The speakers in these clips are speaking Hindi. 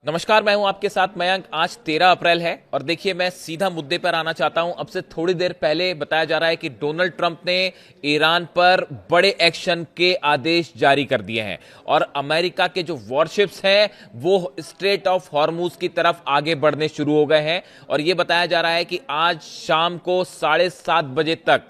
नमस्कार, मैं हूं आपके साथ मयंक। आज 13 अप्रैल है और देखिए मैं सीधा मुद्दे पर आना चाहता हूं। अब से थोड़ी देर पहले बताया जा रहा है कि डोनाल्ड ट्रंप ने ईरान पर बड़े एक्शन के आदेश जारी कर दिए हैं और अमेरिका के जो वॉरशिप्स हैं वो स्ट्रेट ऑफ हॉर्मूज की तरफ आगे बढ़ने शुरू हो गए हैं। और ये बताया जा रहा है कि आज शाम को 7:30 बजे तक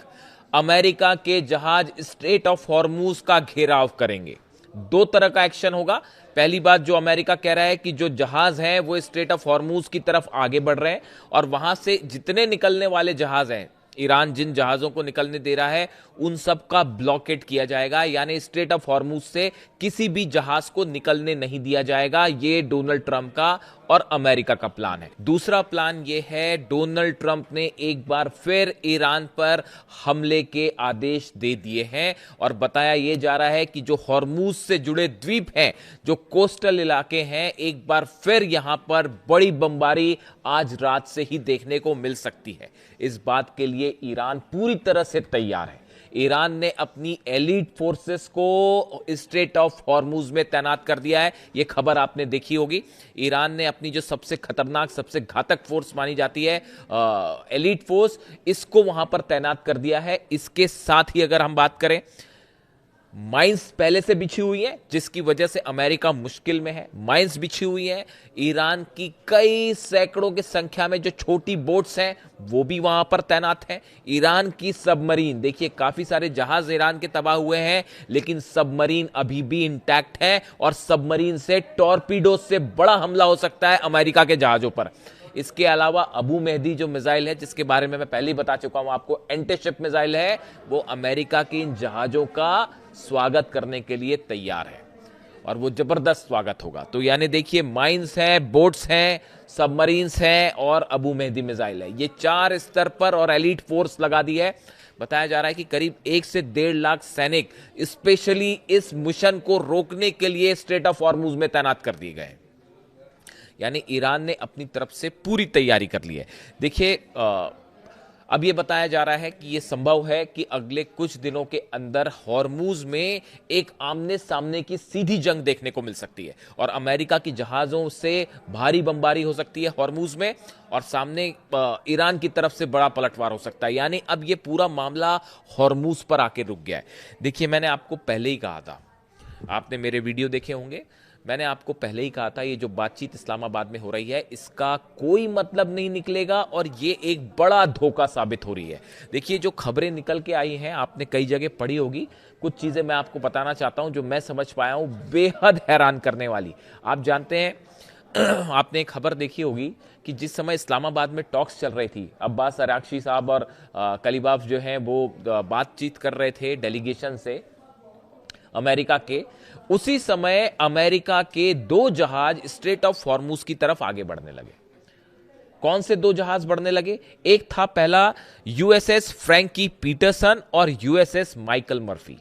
अमेरिका के जहाज स्ट्रेट ऑफ हॉर्मूज का घेराव करेंगे। दो तरह का एक्शन होगा। पहली बात, जो अमेरिका कह रहा है कि जो जहाज हैं वो स्ट्रेट ऑफ हॉर्मूज की तरफ आगे बढ़ रहे हैं और वहां से जितने निकलने वाले जहाज हैं, ईरान जिन जहाजों को निकलने दे रहा है उन सब का ब्लॉकेट किया जाएगा, यानी स्ट्रेट ऑफ हॉर्मूज से किसी भी जहाज को निकलने नहीं दिया जाएगा। ये डोनाल्ड ट्रंप का और अमेरिका का प्लान है। दूसरा प्लान ये है, डोनाल्ड ट्रंप ने एक बार फिर ईरान पर हमले के आदेश दे दिए हैं और बताया यह जा रहा है कि जो हॉर्मूज से जुड़े द्वीप हैं, जो कोस्टल इलाके हैं, एक बार फिर यहां पर बड़ी बमबारी आज रात से ही देखने को मिल सकती है। इस बात के लिए ईरान पूरी तरह से तैयार है। ईरान ने अपनी एलीट फोर्सेस को स्ट्रेट ऑफ हॉर्मूज में तैनात कर दिया है। यह खबर आपने देखी होगी। ईरान ने अपनी जो सबसे खतरनाक, सबसे घातक फोर्स मानी जाती है एलीट फोर्स, इसको वहां पर तैनात कर दिया है। इसके साथ ही अगर हम बात करें, माइंस पहले से बिछी हुई है जिसकी वजह से अमेरिका मुश्किल में है। माइंस बिछी हुई है। ईरान की कई सैकड़ों की संख्या में जो छोटी बोट्स हैं वो भी वहां पर तैनात हैं। ईरान की सबमरीन, देखिए काफी सारे जहाज ईरान के तबाह हुए हैं लेकिन सबमरीन अभी भी इंटैक्ट है और सबमरीन से टॉर्पीडो से बड़ा हमला हो सकता है अमेरिका के जहाजों पर। इसके अलावा अबू मेहदी जो मिसाइल है, जिसके बारे में मैं पहले ही बता चुका हूं आपको, एंटीशिप मिसाइल है, वो अमेरिका के इन जहाजों का स्वागत करने के लिए तैयार है और वो जबरदस्त स्वागत होगा। तो यानी देखिए, माइंस हैं, बोट्स हैं, सबमरीन्स हैं और अबू मेहदी मिसाइल है। ये 4 स्तर पर और एलीट फोर्स लगा दी है। बताया जा रहा है कि करीब 1 से 1.5 लाख सैनिक स्पेशली इस मिशन को रोकने के लिए स्ट्रेट ऑफ हॉर्मूज में तैनात कर दिए गए हैं। यानी ईरान ने अपनी तरफ से पूरी तैयारी कर ली है। देखिए, अब यह बताया जा रहा है कि यह संभव है कि अगले कुछ दिनों के अंदर हॉर्मूज में एक आमने सामने की सीधी जंग देखने को मिल सकती है और अमेरिका की जहाजों से भारी बमबारी हो सकती है हॉर्मूज में और सामने ईरान की तरफ से बड़ा पलटवार हो सकता है। यानी अब यह पूरा मामला हॉर्मूज पर आके रुक गया है। देखिए, मैंने आपको पहले ही कहा था, आपने मेरे वीडियो देखे होंगे, मैंने आपको पहले ही कहा था ये जो बातचीत इस्लामाबाद में हो रही है इसका कोई मतलब नहीं निकलेगा और ये एक बड़ा धोखा साबित हो रही है। देखिए, जो खबरें निकल के आई हैं आपने कई जगह पढ़ी होगी। कुछ चीजें मैं आपको बताना चाहता हूं जो मैं समझ पाया हूं, बेहद हैरान करने वाली। आप जानते हैं आपने एक खबर देखी होगी कि जिस समय इस्लामाबाद में टॉक्स चल रही थी, अब्बास अरागची साहब और कलीबाफ जो हैं वो बातचीत कर रहे थे डेलीगेशन से अमेरिका के, उसी समय अमेरिका के 2 जहाज स्ट्रेट ऑफ हॉर्मूज की तरफ आगे बढ़ने लगे। कौन से 2 जहाज बढ़ने लगे? एक था पहला यूएसएस फ्रैंकी पीटरसन और यूएसएस माइकल मर्फी।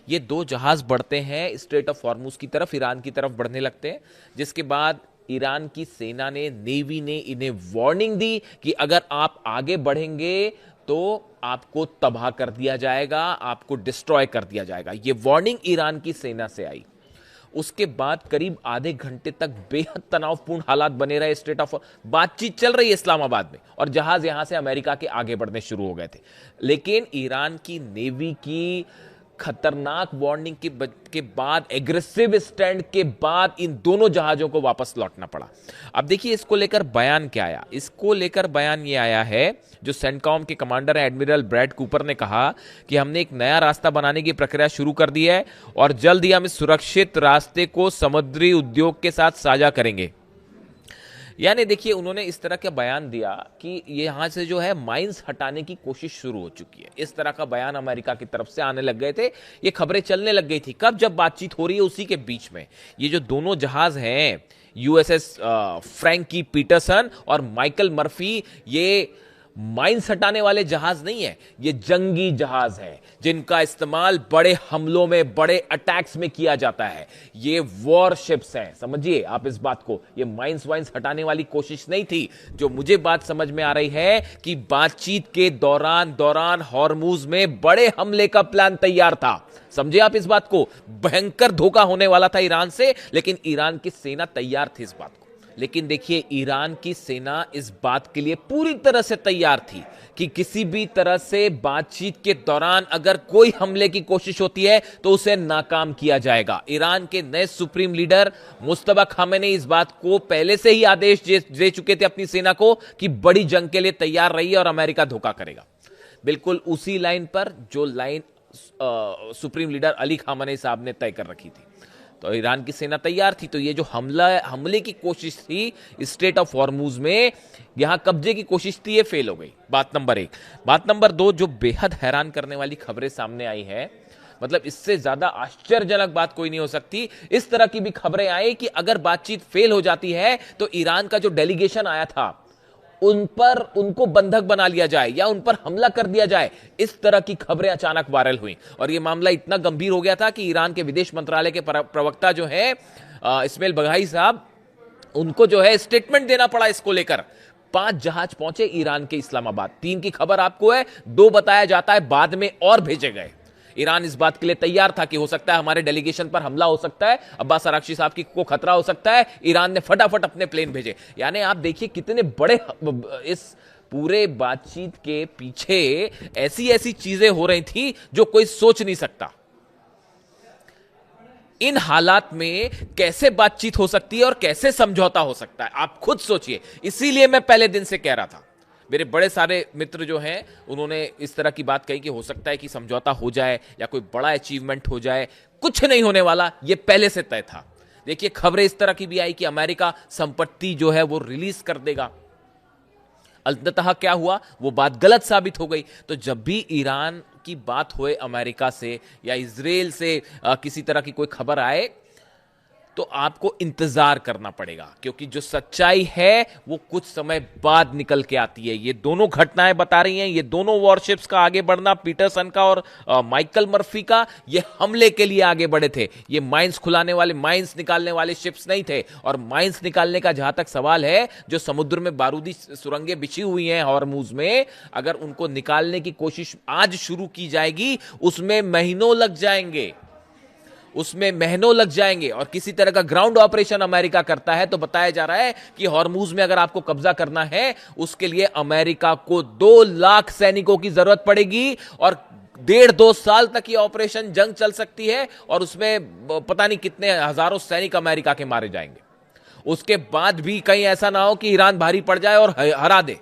ये 2 जहाज बढ़ते हैं स्ट्रेट ऑफ हॉर्मूज की तरफ, ईरान की तरफ बढ़ने लगते हैं, जिसके बाद ईरान की सेना ने, नेवी ने इन्हें वार्निंग दी कि अगर आप आगे बढ़ेंगे तो आपको तबाह कर दिया जाएगा, आपको डिस्ट्रॉय कर दिया जाएगा। यह वार्निंग ईरान की सेना से आई। उसके बाद करीब आधे घंटे तक बेहद तनावपूर्ण हालात बने रहे स्ट्रेट ऑफ, बातचीत चल रही है इस्लामाबाद में और जहाज यहां से अमेरिका के आगे बढ़ने शुरू हो गए थे। लेकिन ईरान की नेवी की खतरनाक वार्निंग के बाद, एग्रेसिव स्टैंड के बाद इन दोनों जहाजों को वापस लौटना पड़ा। अब देखिए, इसको लेकर बयान क्या आया। इसको लेकर बयान ये आया है, जो सेंटकॉम के कमांडर है एडमिरल ब्रैड कूपर ने कहा कि हमने एक नया रास्ता बनाने की प्रक्रिया शुरू कर दी है और जल्द ही हम इस सुरक्षित रास्ते को समुद्री उद्योग के साथ साझा करेंगे। यानी देखिए, उन्होंने इस तरह का बयान दिया कि यहां से जो है माइंस हटाने की कोशिश शुरू हो चुकी है। इस तरह का बयान अमेरिका की तरफ से आने लग गए थे। ये खबरें चलने लग गई थी कब? जब बातचीत हो रही है उसी के बीच में ये जो दोनों जहाज हैं, यूएसएस फ्रैंकी पीटरसन और माइकल मर्फी, ये माइंस हटाने वाले जहाज नहीं है, ये जंगी जहाज हैं जिनका इस्तेमाल बड़े हमलों में, बड़े अटैक्स में किया जाता है। ये वॉरशिप्स हैं, समझिए आप इस बात को। ये माइंस वाइंस हटाने वाली कोशिश नहीं थी। जो मुझे बात समझ में आ रही है कि बातचीत के दौरान हॉर्मूज में बड़े हमले का प्लान तैयार था। समझे आप इस बात को? भयंकर धोखा होने वाला था ईरान से, लेकिन ईरान की सेना तैयार थी इस बात को। लेकिन देखिए ईरान की सेना इस बात के लिए पूरी तरह से तैयार थी कि किसी भी तरह से बातचीत के दौरान अगर कोई हमले की कोशिश होती है तो उसे नाकाम किया जाएगा। ईरान के नए सुप्रीम लीडर मुस्तफा खामेनी इस बात को पहले से ही आदेश दे चुके थे अपनी सेना को कि बड़ी जंग के लिए तैयार रहिए और अमेरिका धोखा करेगा। बिल्कुल उसी लाइन पर जो line supreme leader Ali Khamenei साहब ने तय कर रखी थी। तो ईरान की सेना तैयार थी। तो ये जो हमले की कोशिश थी स्ट्रेट ऑफ हॉर्मुज में, यहां कब्जे की कोशिश थी, ये फेल हो गई। बात नंबर 1। बात नंबर 2, जो बेहद हैरान करने वाली खबरें सामने आई हैं, मतलब इससे ज्यादा आश्चर्यजनक बात कोई नहीं हो सकती। इस तरह की भी खबरें आई कि अगर बातचीत फेल हो जाती है तो ईरान का जो डेलीगेशन आया था उनको बंधक बना लिया जाए या उन पर हमला कर दिया जाए। इस तरह की खबरें अचानक वायरल हुई और यह मामला इतना गंभीर हो गया था कि ईरान के विदेश मंत्रालय के प्रवक्ता जो है इस्माइल बघाई साहब, उनको जो है स्टेटमेंट देना पड़ा इसको लेकर। 5 जहाज पहुंचे ईरान के इस्लामाबाद। 3 की खबर आपको है, 2 बताया जाता है बाद में और भेजे गए। ईरान इस बात के लिए तैयार था कि हो सकता है हमारे डेलीगेशन पर हमला हो सकता है, अब्बास अराक्ची साहब को खतरा हो सकता है। ईरान ने फटाफट अपने प्लेन भेजे। यानी आप देखिए कितने बड़े इस पूरे बातचीत के पीछे ऐसी ऐसी चीजें हो रही थी जो कोई सोच नहीं सकता। इन हालात में कैसे बातचीत हो सकती है और कैसे समझौता हो सकता है, आप खुद सोचिए। इसीलिए मैं पहले दिन से कह रहा था, मेरे बड़े सारे मित्र जो हैं उन्होंने इस तरह की बात कही कि हो सकता है कि समझौता हो जाए या कोई बड़ा अचीवमेंट हो जाए। कुछ नहीं होने वाला, यह पहले से तय था। देखिए खबरें इस तरह की भी आई कि अमेरिका संपत्ति जो है वो रिलीज कर देगा। अंततः क्या हुआ, वो बात गलत साबित हो गई। तो जब भी ईरान की बात होए अमेरिका से या इजराइल से किसी तरह की कोई खबर आए तो आपको इंतजार करना पड़ेगा, क्योंकि जो सच्चाई है वो कुछ समय बाद निकल के आती है। ये दोनों घटनाएं बता रही हैं, ये दोनों वॉरशिप्स का आगे बढ़ना, पीटरसन का और माइकल मर्फी का, ये हमले के लिए आगे बढ़े थे। ये माइंस माइंस निकालने वाले शिप्स नहीं थे। और माइंस निकालने का जहां तक सवाल है, जो समुद्र में बारूदी सुरंगें बिछी हुई हैं हॉर्मुज में, अगर उनको निकालने की कोशिश आज शुरू की जाएगी उसमें महीनों लग जाएंगे। और किसी तरह का ग्राउंड ऑपरेशन अमेरिका करता है तो बताया जा रहा है कि हॉर्मुज में अगर आपको कब्जा करना है उसके लिए अमेरिका को 2 लाख सैनिकों की जरूरत पड़ेगी और 1.5-2 साल तक ये ऑपरेशन जंग चल सकती है और उसमें पता नहीं कितने हजारों सैनिक अमेरिका के मारे जाएंगे। उसके बाद भी कहीं ऐसा ना हो कि ईरान भारी पड़ जाए और हरा दे।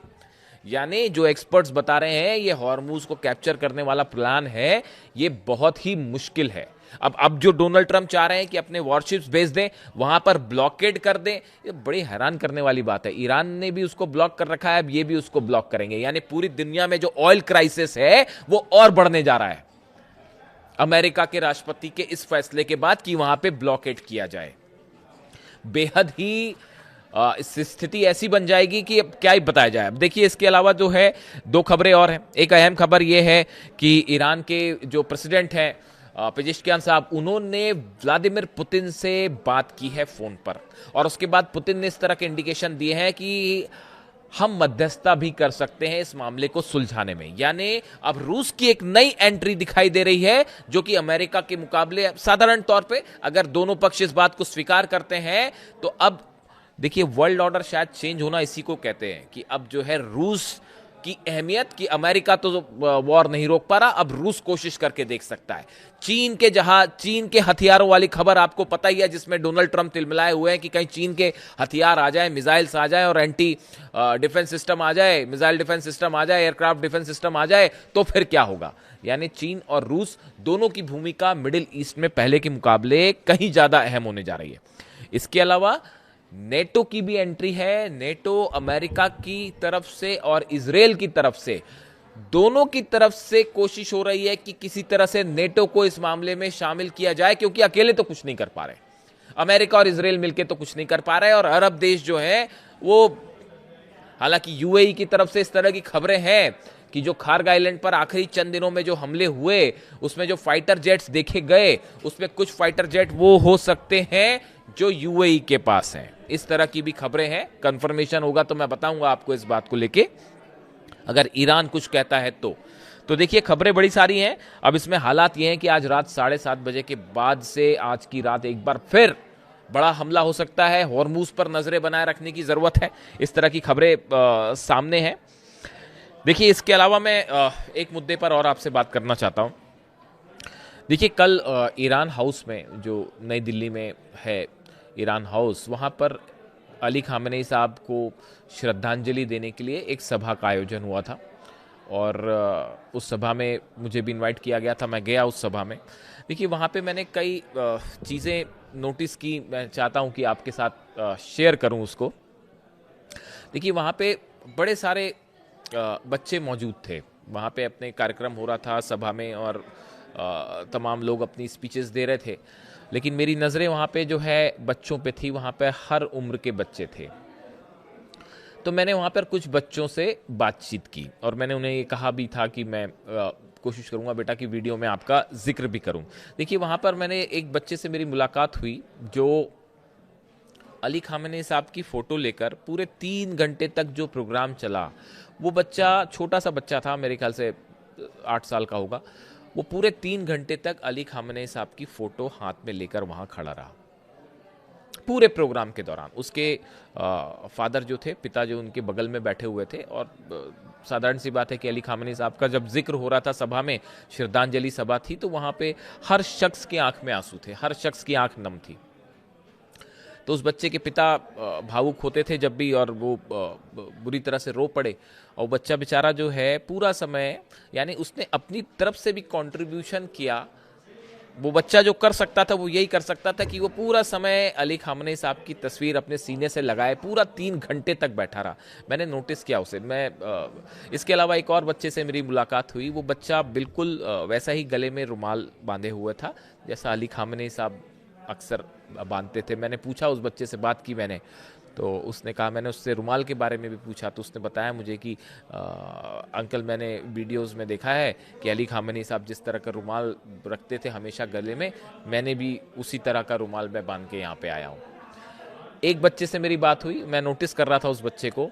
यानी जो एक्सपर्ट्स बता रहे हैं ये हॉर्मुज को कैप्चर करने वाला प्लान है, ये बहुत ही मुश्किल है। अब जो डोनाल्ड ट्रंप चाह रहे हैं कि अपने वॉरशिप्स भेज दें, वहां पर ब्लॉकेड कर दें, ये बड़ी हैरान करने वाली बात है। ईरान ने भी उसको ब्लॉक कर रखा है, अब ये भी उसको ब्लॉक करेंगे। यानी पूरी दुनिया में जो ऑयल क्राइसिस है वो और बढ़ने जा रहा है अमेरिका के राष्ट्रपति के इस फैसले के बाद कि वहां पे ब्लॉकेड किया जाए। बेहद ही स्थिति ऐसी बन जाएगी कि अब क्या ही बताया जाए। अब देखिए इसके अलावा जो है 2 खबरें और हैं। एक अहम खबर यह है कि ईरान के जो प्रेसिडेंट हैं पेजेश्कियान साहब, उन्होंने व्लादिमीर पुतिन से बात की है फोन पर और उसके बाद पुतिन ने इस तरह के इंडिकेशन दिए हैं कि हम मध्यस्थता भी कर सकते हैं इस मामले को सुलझाने में। यानी अब रूस की एक नई एंट्री दिखाई दे रही है जो कि अमेरिका के मुकाबले साधारण तौर पे अगर दोनों पक्ष इस बात को स्वीकार करते हैं तो अब देखिए वर्ल्ड ऑर्डर शायद चेंज होना इसी को कहते हैं कि अब जो है रूस की अहमियत, कि अमेरिका तो वॉर नहीं रोक पा रहा, अब रूस कोशिश करके देख सकता है। चीन के हथियारों वाली खबर आपको पता ही है, जिसमें डोनाल्ड ट्रंप तिलमिलाए हुए हैं कि कहीं चीन के हथियार आ जाए, मिसाइल्स आ जाए और एंटी डिफेंस सिस्टम आ जाए, मिसाइल डिफेंस सिस्टम आ जाए, एयरक्राफ्ट डिफेंस सिस्टम आ जाए तो फिर क्या होगा। यानी चीन और रूस दोनों की भूमिका मिडिल ईस्ट में पहले के मुकाबले कहीं ज्यादा अहम होने जा रही है। इसके अलावा नेटो की भी एंट्री है। नेटो अमेरिका की तरफ से और इजराइल की तरफ से, दोनों की तरफ से कोशिश हो रही है कि किसी तरह से नेटो को इस मामले में शामिल किया जाए, क्योंकि अकेले तो कुछ नहीं कर पा रहे। अमेरिका और इजराइल मिलकर तो कुछ नहीं कर पा रहे और अरब देश जो है वो, हालांकि यूएई की तरफ से इस तरह की खबरें हैं कि जो खार्ग आइलैंड पर आखिरी चंद दिनों में जो हमले हुए उसमें जो फाइटर जेट्स देखे गए उसमें कुछ फाइटर जेट वो हो सकते हैं जो यूएई के पास हैं। इस तरह की भी खबरें हैं। कंफर्मेशन होगा तो मैं बताऊंगा आपको इस बात को लेके, अगर ईरान कुछ कहता है तो देखिए खबरें बड़ी सारी हैं। अब इसमें हालात ये हैं कि आज रात 7:30 बजे के बाद से आज की रात एक बार फिर बड़ा हमला हो सकता है, हॉर्मूज पर नजरें बनाए रखने की जरूरत है, इस तरह की खबरें सामने हैं। देखिए, इसके अलावा मैं एक मुद्दे पर और आपसे बात करना चाहता हूं। देखिए, कल ईरान हाउस में, जो नई दिल्ली में है ईरान हाउस, वहाँ पर अली खामेनी साहब को श्रद्धांजलि देने के लिए एक सभा का आयोजन हुआ था और उस सभा में मुझे भी इनवाइट किया गया था। मैं गया उस सभा में। देखिए, वहाँ पे मैंने कई चीज़ें नोटिस की, मैं चाहता हूँ कि आपके साथ शेयर करूँ उसको। देखिए, वहाँ पे बड़े सारे बच्चे मौजूद थे। वहाँ पे अपने कार्यक्रम हो रहा था सभा में और तमाम लोग अपनी स्पीचेस दे रहे थे, लेकिन मेरी नज़रें वहाँ पे जो है बच्चों पे थी। वहाँ पे हर उम्र के बच्चे थे। तो मैंने वहाँ पर कुछ बच्चों से बातचीत की और मैंने उन्हें ये कहा भी था कि मैं कोशिश करूँगा बेटा कि वीडियो में आपका जिक्र भी करूँ। देखिए, वहाँ पर मैंने एक बच्चे से मेरी मुलाकात हुई जो अली खामेनी साहब की फ़ोटो लेकर पूरे 3 घंटे तक जो प्रोग्राम चला, वो बच्चा, छोटा सा बच्चा था, मेरे ख्याल से 8 साल का होगा, वो पूरे 3 घंटे तक अली खामेनी साहब की फ़ोटो हाथ में लेकर वहाँ खड़ा रहा पूरे प्रोग्राम के दौरान। उसके फादर जो थे, पिता जो उनके बगल में बैठे हुए थे, और साधारण सी बात है कि अली खामेनी साहब का जब जिक्र हो रहा था सभा में, श्रद्धांजलि सभा थी, तो वहाँ पे हर शख्स की आंख में आंसू थे, हर शख्स की आंख नम थी। तो उस बच्चे के पिता भावुक होते थे जब भी, और वो बुरी तरह से रो पड़े। और बच्चा बेचारा जो है पूरा समय, यानी उसने अपनी तरफ से भी कंट्रीब्यूशन किया। वो बच्चा जो कर सकता था वो यही कर सकता था कि वो पूरा समय अली खामेनी साहब की तस्वीर अपने सीने से लगाए पूरा 3 घंटे तक बैठा रहा। मैंने नोटिस किया उसे। इसके अलावा एक और बच्चे से मेरी मुलाकात हुई। वो बच्चा बिल्कुल वैसा ही गले में रुमाल बांधे हुए था जैसा अली खामेनी साहब अक्सर बांधते थे। मैंने पूछा, उस बच्चे से बात की मैंने, तो उसने कहा, मैंने उससे रुमाल के बारे में भी पूछा तो उसने बताया मुझे कि अंकल, मैंने वीडियोस में देखा है कि अली खामेनी साहब जिस तरह का रुमाल रखते थे हमेशा गले में, मैंने भी उसी तरह का रुमाल मैं बांध के यहाँ पे आया हूँ। एक बच्चे से मेरी बात हुई। मैं नोटिस कर रहा था उस बच्चे को,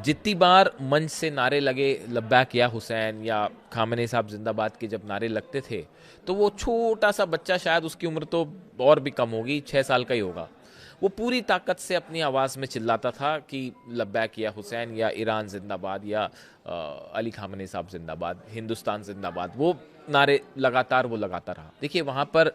जितनी बार मंच से नारे लगे लब्बैक या हुसैन या खामेनी साहब जिंदाबाद के जब नारे लगते थे, तो वो छोटा सा बच्चा, शायद उसकी उम्र तो और भी कम होगी, 6 साल का ही होगा, वो पूरी ताकत से अपनी आवाज़ में चिल्लाता था कि लब्बैक या हुसैन या ईरान जिंदाबाद या अली खामेनी साहब जिंदाबाद, हिंदुस्तान जिंदाबाद। वो नारे लगातार वो लगाता रहा। देखिए, वहाँ पर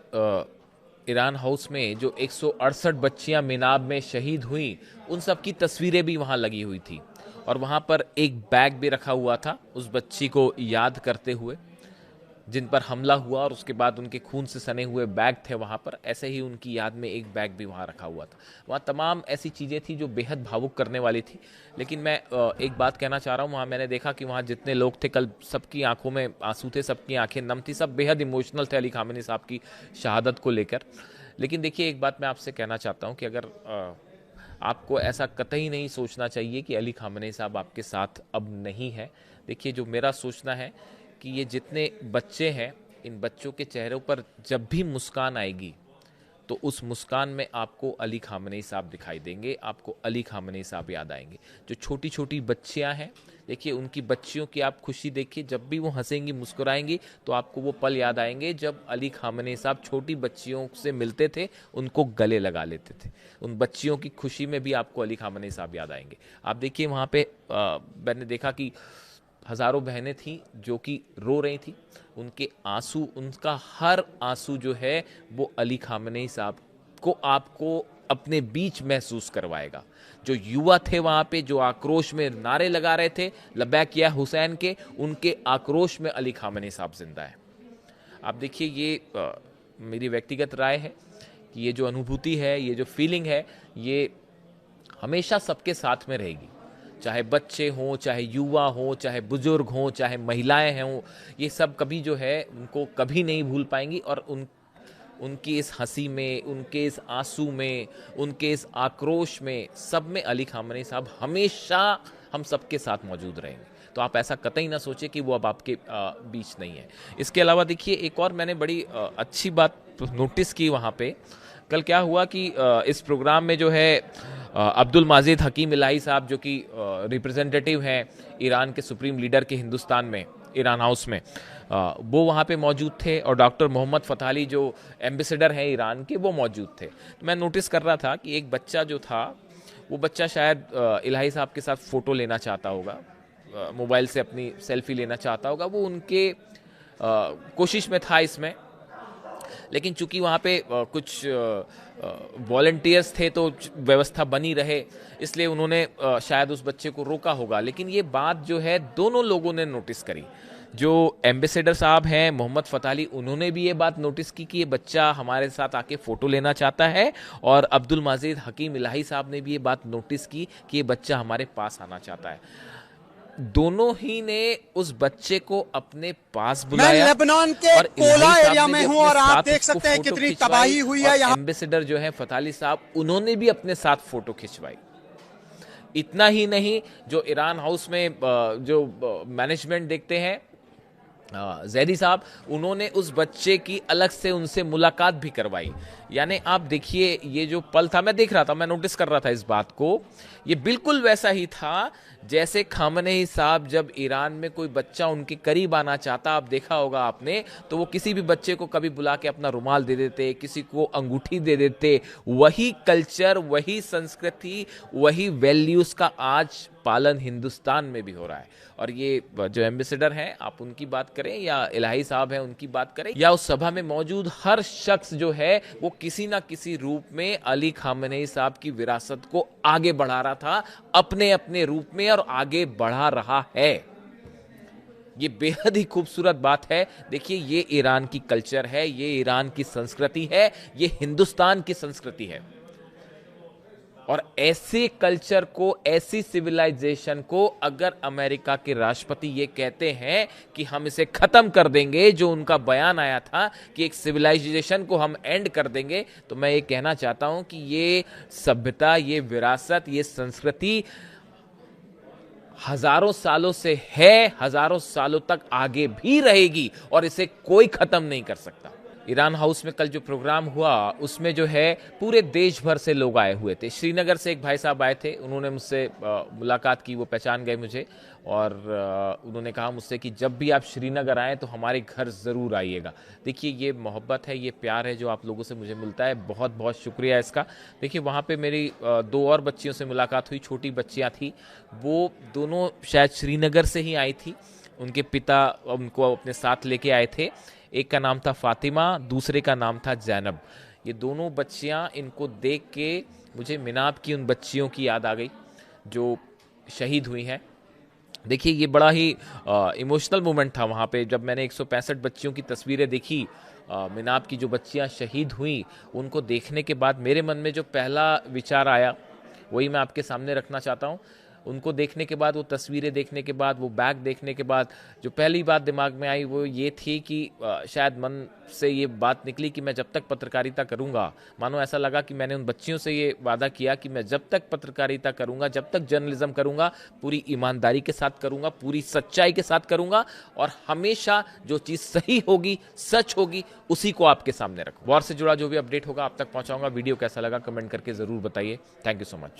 ईरान हाउस में जो 168 बच्चियां मिनाब में शहीद हुई, उन सब की तस्वीरें भी वहाँ लगी हुई थी। और वहाँ पर एक बैग भी रखा हुआ था उस बच्ची को याद करते हुए जिन पर हमला हुआ, और उसके बाद उनके खून से सने हुए बैग थे वहाँ पर। ऐसे ही उनकी याद में एक बैग भी वहाँ रखा हुआ था। वहाँ तमाम ऐसी चीज़ें थी जो बेहद भावुक करने वाली थी। लेकिन मैं एक बात कहना चाह रहा हूँ, वहाँ मैंने देखा कि वहाँ जितने लोग थे कल, सबकी आंखों में आंसू थे, सबकी आंखें नम थी, सब बेहद इमोशनल थे अली खामेनी साहब की शहादत को लेकर। लेकिन देखिए, एक बात मैं आपसे कहना चाहता हूँ कि अगर आपको ऐसा कतई नहीं सोचना चाहिए कि अली खामेनी साहब आपके साथ अब नहीं है। देखिए, जो मेरा सोचना है कि ये जितने बच्चे हैं, इन बच्चों के चेहरों पर जब भी मुस्कान आएगी तो उस मुस्कान में आपको अली खामेनी साहब दिखाई देंगे, आपको अली खामेनी साहब याद आएंगे। जो छोटी छोटी बच्चियां हैं, देखिए, उनकी बच्चियों की आप खुशी देखिए, जब भी वो हंसेंगी, मुस्कुराएंगी, तो आपको वो पल याद आएंगे जब अली खामेनी साहब छोटी बच्चियों से मिलते थे, उनको गले लगा लेते थे। उन बच्चियों की खुशी में भी आपको अली खामेनी साहब याद आएंगे। आप देखिए, वहाँ पे मैंने देखा कि हज़ारों बहनें थीं जो कि रो रही थी। उनके आंसू, उनका हर आंसू जो है वो अली खामेनी साहब को आपको अपने बीच महसूस करवाएगा। जो युवा थे वहाँ पे, जो आक्रोश में नारे लगा रहे थे लब्बैक या हुसैन के, उनके आक्रोश में अली खामेनी साहब जिंदा है। आप देखिए, ये मेरी व्यक्तिगत राय है कि ये जो अनुभूति है, ये जो फीलिंग है, ये हमेशा सबके साथ में रहेगी। चाहे बच्चे हों, चाहे युवा हों, चाहे बुजुर्ग हों, चाहे महिलाएं हों, ये सब कभी जो है उनको कभी नहीं भूल पाएंगी। और उनकी इस हंसी में, उनके इस आंसू में, उनके इस आक्रोश में, सब में अली खामेनी साहब हमेशा हम सबके साथ मौजूद रहेंगे। तो आप ऐसा कतई ना सोचें कि वो अब आपके बीच नहीं है। इसके अलावा देखिए, एक और मैंने बड़ी अच्छी बात नोटिस की वहाँ पे। कल क्या हुआ कि इस प्रोग्राम में जो है अब्दुल माजिद हकीम इलाही साहब, जो कि रिप्रेजेंटेटिव हैं ईरान के सुप्रीम लीडर के हिंदुस्तान में, ईरान हाउस में, वो वहाँ पे मौजूद थे और डॉक्टर मोहम्मद फ़ताली जो एम्बेसडर हैं ईरान के, वो मौजूद थे। तो मैं नोटिस कर रहा था कि एक बच्चा जो था, वो बच्चा शायद इलाही साहब के साथ फ़ोटो लेना चाहता होगा, मोबाइल से अपनी सेल्फी लेना चाहता होगा, वो उनके कोशिश में था इसमें। लेकिन चूंकि वहाँ पे कुछ वॉलंटियर्स थे तो व्यवस्था बनी रहे, इसलिए उन्होंने शायद उस बच्चे को रोका होगा। लेकिन ये बात जो है दोनों लोगों ने नोटिस करी। जो एम्बेसडर साहब हैं मोहम्मद फ़ताली, उन्होंने भी ये बात नोटिस की कि ये बच्चा हमारे साथ आके फ़ोटो लेना चाहता है, और अब्दुल माजिद हकीम इलाही साहब ने भी ये बात नोटिस की कि ये बच्चा हमारे पास आना चाहता है। दोनों ही ने उस बच्चे को अपने पास बुलाया। मैं लेबनान के और कोला एरिया में हूं और आप देख सकते हैं कितनी तबाही हुई है यहाँ। एम्बेसडर जो है फ़ताली साहब, उन्होंने भी अपने साथ फोटो खिंचवाई। इतना ही नहीं, जो ईरान हाउस में जो मैनेजमेंट देखते हैं जैदी साहब, उन्होंने उस बच्चे की अलग से उनसे मुलाकात भी करवाई। यानी आप देखिए, ये जो पल था, मैं देख रहा था, मैं नोटिस कर रहा था इस बात को, ये बिल्कुल वैसा ही था जैसे खामनेई साहब जब ईरान में कोई बच्चा उनके करीब आना चाहता, आप देखा होगा आपने, तो वो किसी भी बच्चे को कभी बुला के अपना रुमाल दे देते, किसी को अंगूठी दे देते। वही कल्चर, वही संस्कृति, वही वैल्यूज का आज पालन हिंदुस्तान में भी हो रहा है। और ये जो एम्बेसडर हैं, आप उनकी बात करें या इलाही साहब हैं उनकी बात करें, या उस सभा में मौजूद हर शख्स जो है, वो किसी ना किसी रूप में अली खामनेई साहब की विरासत को आगे बढ़ा रहा था, अपने अपने रूप में, और आगे बढ़ा रहा है। ये बेहद ही खूबसूरत बात है। देखिए, ये ईरान की कल्चर है, ये ईरान की संस्कृति है, ये हिंदुस्तान की संस्कृति है। और ऐसे कल्चर को, ऐसी सिविलाइजेशन को अगर अमेरिका के राष्ट्रपति ये कहते हैं कि हम इसे खत्म कर देंगे, जो उनका बयान आया था कि एक सिविलाइजेशन को हम एंड कर देंगे, तो मैं ये कहना चाहता हूं कि ये सभ्यता, ये विरासत, ये संस्कृति हजारों सालों से है, हजारों सालों तक आगे भी रहेगी, और इसे कोई खत्म नहीं कर सकता। ईरान हाउस में कल जो प्रोग्राम हुआ, उसमें जो है पूरे देश भर से लोग आए हुए थे। श्रीनगर से एक भाई साहब आए थे, उन्होंने मुझसे मुलाकात की, वो पहचान गए मुझे, और उन्होंने कहा मुझसे कि जब भी आप श्रीनगर आएँ तो हमारे घर ज़रूर आइएगा। देखिए, ये मोहब्बत है, ये प्यार है जो आप लोगों से मुझे मिलता है, बहुत बहुत शुक्रिया इसका। देखिए, वहाँ पे मेरी 2 और बच्चियों से मुलाकात हुई, छोटी बच्चियाँ थी, वो दोनों शायद श्रीनगर से ही आई थी। उनके पिता उनको अपने साथ लेके आए थे। एक का नाम था फातिमा, दूसरे का नाम था जैनब। ये दोनों बच्चियां, इनको देख के मुझे मिनाब की उन बच्चियों की याद आ गई जो शहीद हुई हैं। देखिए, ये बड़ा ही इमोशनल मोमेंट था वहाँ पे, जब मैंने 165 बच्चियों की तस्वीरें देखी। मिनाब की जो बच्चियां शहीद हुई, उनको देखने के बाद मेरे मन में जो पहला विचार आया, वही मैं आपके सामने रखना चाहता हूँ। उनको देखने के बाद, वो तस्वीरें देखने के बाद, वो बैग देखने के बाद, जो पहली बात दिमाग में आई वो ये थी कि शायद मन से ये बात निकली कि मैं जब तक पत्रकारिता करूंगा, मानो ऐसा लगा कि मैंने उन बच्चियों से ये वादा किया कि मैं जब तक पत्रकारिता करूंगा, जब तक जर्नलिज्म करूंगा, पूरी ईमानदारी के साथ करूंगा, पूरी सच्चाई के साथ करूंगा, और हमेशा जो चीज़ सही होगी, सच होगी, उसी को आपके सामने रखूँ। वॉर से जुड़ा जो भी अपडेट होगा आप तक पहुँचाऊंगा। वीडियो कैसा लगा कमेंट करके ज़रूर बताइए। Thank you so much.